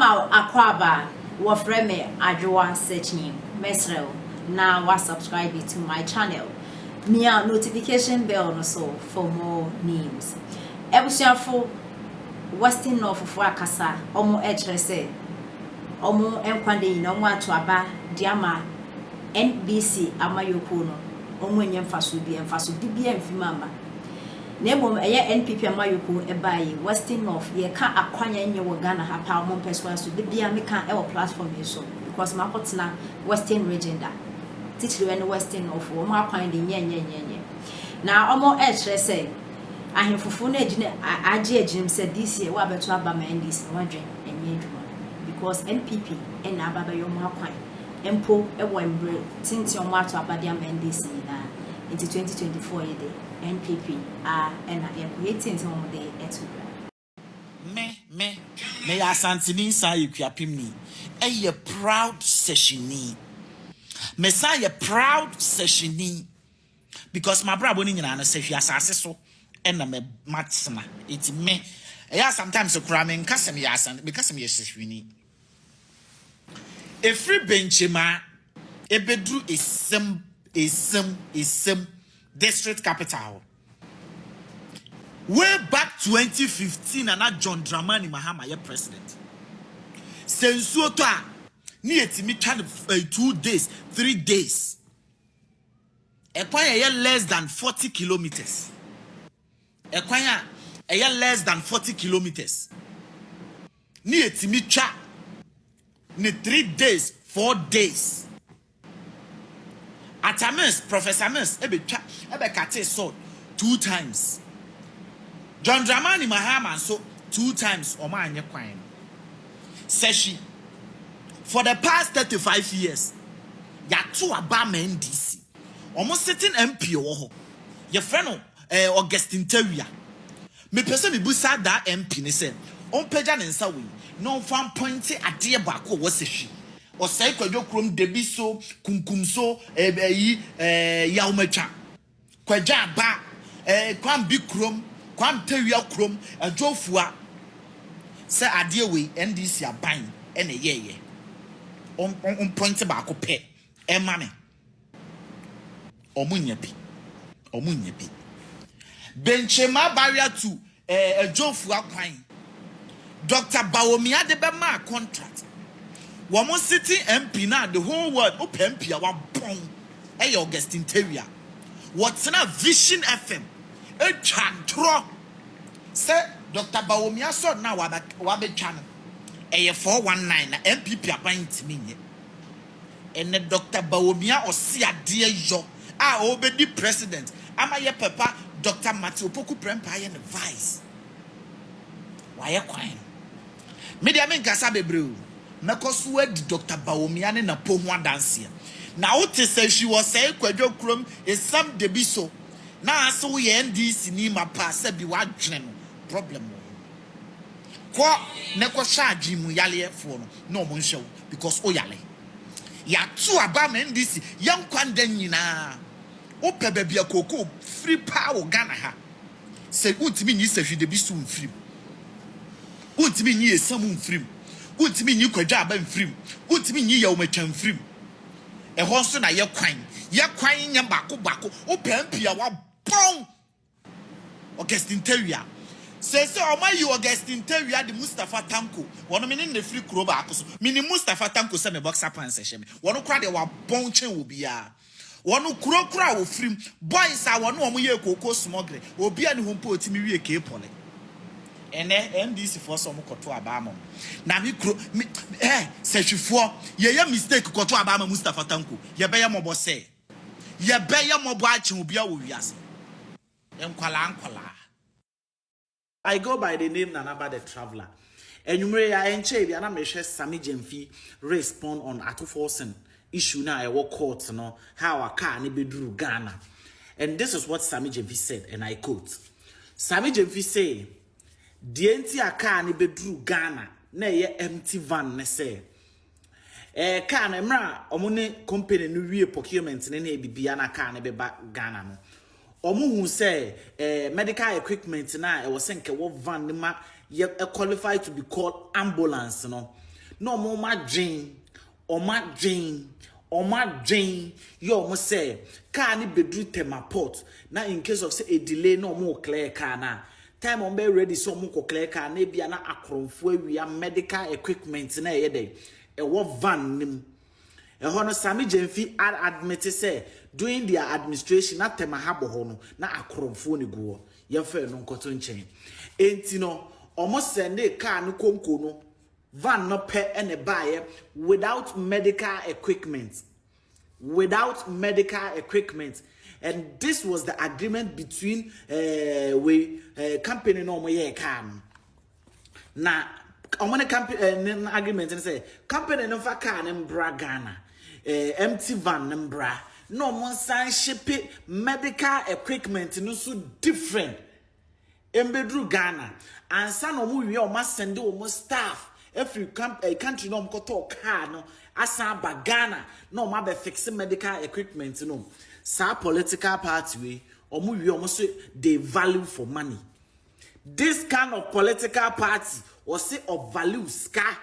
Mama Akwaba wafreme Adjoa searching mesrel now was subscribe to my channel. Mia notification bell also for more news. Ebusiafo Western North of Wakasa, Omo Edrese, Omo Enkwande no mo to aba diama NDC amayokuno, Omo nyemfaso bi emfaso dibia mfimamba. Nemom eye NPP amayoku ebayi Western North ye ka akwanya nye wo Ghana ha pa omo peswa so dibia meka e wo platform so because makotena Western region da. Titiri we Western North omo akwan de nye. Na omo edrese ahemfofo na agine age aginem said this year wa beto aba ma NDC no adwen enye adwuma because NPP and ababa yo mo akwan empo e wo embre tinti omo ato abade ama NDC na into 2024 ye de NPP and e creating some de etubra me ya santini sa yekuapimni e proud sessioni me sa ye proud sessioni because my brother ni nyina na sehwi asase so and me matsna it me yeah sometimes so cramming kasem yasan because me yeswini every benchema ebedru isem district capital way back 2015 and John Dramani Mahama ye president sensuo to a ni etimi twa 2 days 3 days ekwan less than 40 kilometers. Ekwanya less than 40 kilometers. Ni etimi twa ni 3 days, 4 days. Atamis, Professor Miss, ebe kate sword 2 times. John Dramani Mahama so 2 times oma anye kwan. Seshi for the past 35 years, ya to aba NDC. Almost sitting MP wo. Your friend Augustine Terrier. Me person me busa that MP ne say on pagya ne nsa we no fan point ade baako wo seshi o sai kwadwo krom debi so kunkum so yawmatwa kwadwa ba kwam bi krom kwam Terrier krom adwofua say ade we NDC aban ene yeye on point baako pe e ma me omunya bi Benchema barrier to Jofua Quine. Dr. Bawomia de Bema contract. Woman city MP now, the whole world open MP one pong. Hey, Augustine Terrier. What's na Vision FM? A chantro. Say Dr. Bawomia saw now wabe channel. A 419 MPP appoint me. And the Dr. Bawomia or see a dear yo. Obedi president. Ama ye papa Dr. Matthew Poku Prempire and vice. Why a quine? Media men gasa bebreu. Mekos wed Dr. Bawomia na pohwa dance. Now to say she was say kwadwo krom is some debiso. Na so ye NDC ni mapa se bi wadwene problem. Kwa neko charge mu yale fo no mo nhwe because o yale. Ya tu aba NDC yan kwanda nyina. Ope bebia koko free power Ghana ha. Se untimi nyi sehwe de bi so mfrim. Untimi nyi esam mfrim. Untimi nyi kwadwa aba mfrim. Untimi nyi yawmatwa mfrim. Ehon so na ye kwan nya bako ope mpia wa bon. Augustine Terrier. Se oma you Augustine Terrier de Mustafa Tanko. Wono me ne free kuro ba akoso. Mini Mustafa Tanko se me boxer pants ehye me. Wono kra de wa bon chen obia. Wonu kura wo frim boys a wonu omo ye koko smogre obi ani hompo otimi wie ke pole ene NDC for so mo koto abama na mi kuro sehwifo ye mistake koto abama Mustafa Tanko ye be ye mobo se ye be ye mobo achi obi a wo wiase enkwala I go by the name Nanaba the Traveler. Enumere ya enche bia na mehwe Sami Jemfi respond on Atoforsen issue na I work court no how a car ne bedru Ghana. And this is what Sami Jemfi said, and I quote. Sami Jemfi say, "The enti a car ne bedru Ghana na ye empty van ne say. Car na mra omone company no wie procurement ne na bibia na car ne beba Ghana no. Omo hu say medical equipment na e was nke wo van ne ma ye qualified to be called ambulance no. no more my dream or my dream. You almost say, can it be do tema port? Now, in case of say a delay, no more clear car now. Time on be ready, so more clear car, maybe an acron for we are medical equipment in a day. A what van a hono Sami Jenfi admit say doing their administration at tema habo hono na akron for ni go. Your fair no cotton chain. Ain't you know almost send a car no concono. Van no pay any buyer without medical equipment. Without medical equipment. And this was the agreement between company no more can. Now, I want a company agreement and say company no fa car nembra Ghana. Empty van nembra. No more sign ship medical equipment no so different. Embedru Ghana. And some of we must send almost staff. Every country no mkoto car no asa ba Ghana no ma be fix medical equipment no sa political party we omo wi omo so they value for money. This kind of political party or say of value ska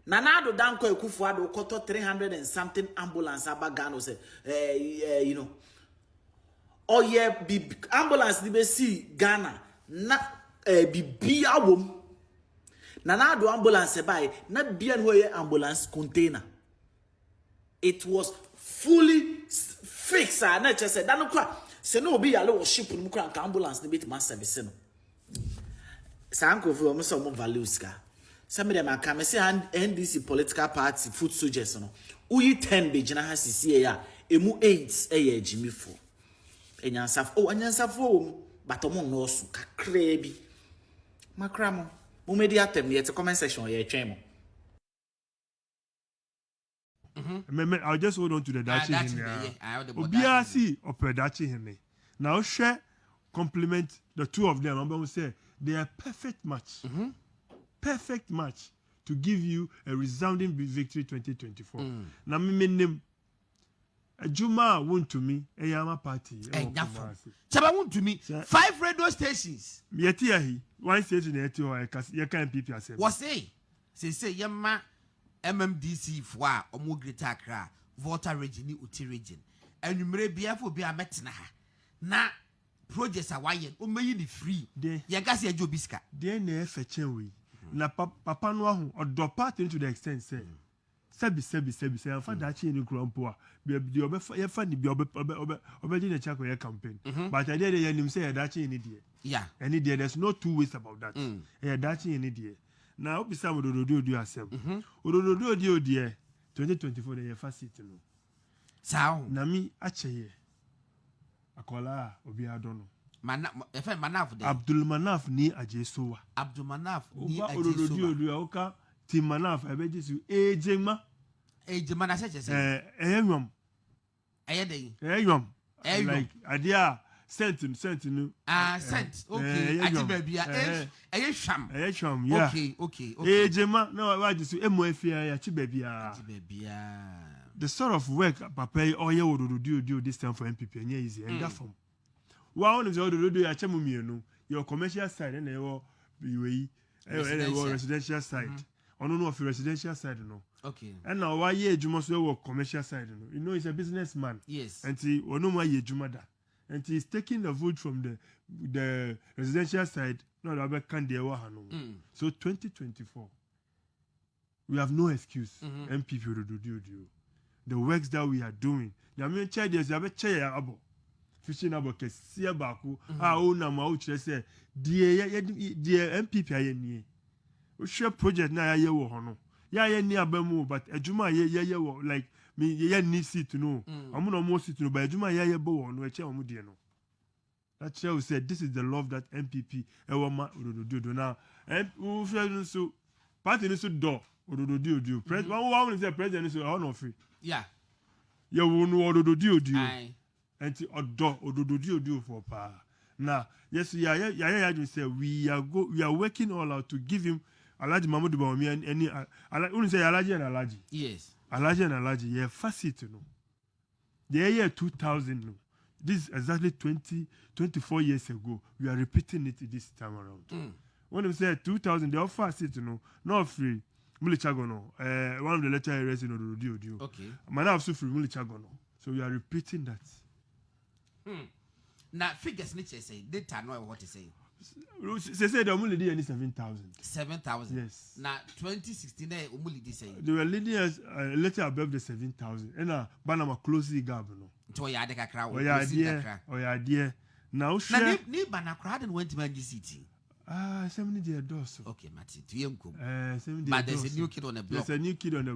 Nanado Danko Ekufuado koto 300 and something ambulance aba Ghana say you know oh yeah be ambulance ni be see Ghana na bibia wom Nana do ambulance by not be an ambulance container. It was fully fixed. I not just said that no cry. Say no be a little ship no cry ambulance the bit master be seno. Sanko for some values ka. Some of them are come say NDC political party foot soldiers no. Uyi 10 be jina ha sisi ya emu 8 eye jimi fo. Enyansafo but omo no so kakra bi. Makramo Mumedia tem yet a comment section ye chemo. I'll just hold on to the Dachi here. Obiasi or Predachi him. Now share compliment the two of them. I'm going to say they are perfect match. Perfect match to give you a resounding victory 2024. Now me name Juma won to me a Yama party. Chaba won to me 5 radio stations. Yeti one station yeti or you can't people yourself. Was say Yama MMDC for omo Greater Accra Volta region ni Uti region. And you may be able to be a metna na projects are why o may ni free. Yagasi Joe Biska. Then ne fetchen we. Na papa no ho odopa to the extent say Sebi and find that in Grumpoa. Be the funny be obedi the chako your campaign. But I did him say that in idiot. Yeah. And idiot, there's no two ways about that. That in idiot. Now be some do yourself. Do dear 2024 the first seat no. Sound. Nami ache akola obi adono. Manaf Abdul Manaf ni ajesowa. Abdul Manaf ni ajesowa. Do oka Tim Manaf ebejisu ejema na say enyom like adia sent no sent okay ati babia sham yeah okay ejema na wajisu emu afia ya chi babia the sort of work papa oye wododo this time for MPP enya easy and from wa one is wododo ya chemu mienu your commercial side na you residential side no of residential side no. Okay. And now why ye juma so work commercial side no. You know he's a businessman. Yes. And he no why ye juma da. And he's taking the vote from the residential side. No, that can dey wa no. So 2024 we have no excuse. MPP will do. The works that we are doing. Ya me chair there's a chair abo. Fishing abo kesia baako o na ma o kire say the MPP aye ni. We share project na ya wo ho no ya ni abamu but adwuma ya wo like me ya ni seat no omo no mo seat no but adwuma ya bo wo no e che omo die no that show said this is the love that MPP e wo ma ododo now and we feel so party no so do ododo president one say president so how no free yeah wo no ododo and ododo for pa now yes ya just say we are working all out to give him Alaji Mahmoud Bawumia any Alaji say Alaji and Alaji. Yes. Alaji and Alaji, yeah, facet no. The year 2000 no. This is exactly 24 years ago. We are repeating it this time around. When they say 2000, they offer facet no, not free. Mulichagono, one of the letter areas in Odio. Okay. Man, I've suffered Mulichagono. So we are repeating that. Now, figures nature say, data know what to say. They said they only did 7,000. 7,000. Yes. Now, 2016, they only did say. They were leading us a letter above the 7,000. And Banama closely governor. To ya de kakra. Oh, yeah, dear. Now, sure. Ni bana crowd and went to NDC. Ah, 70 dear doors. Okay, Matty, to Yunkum. But there's a new kid on the block. There's a new kid on the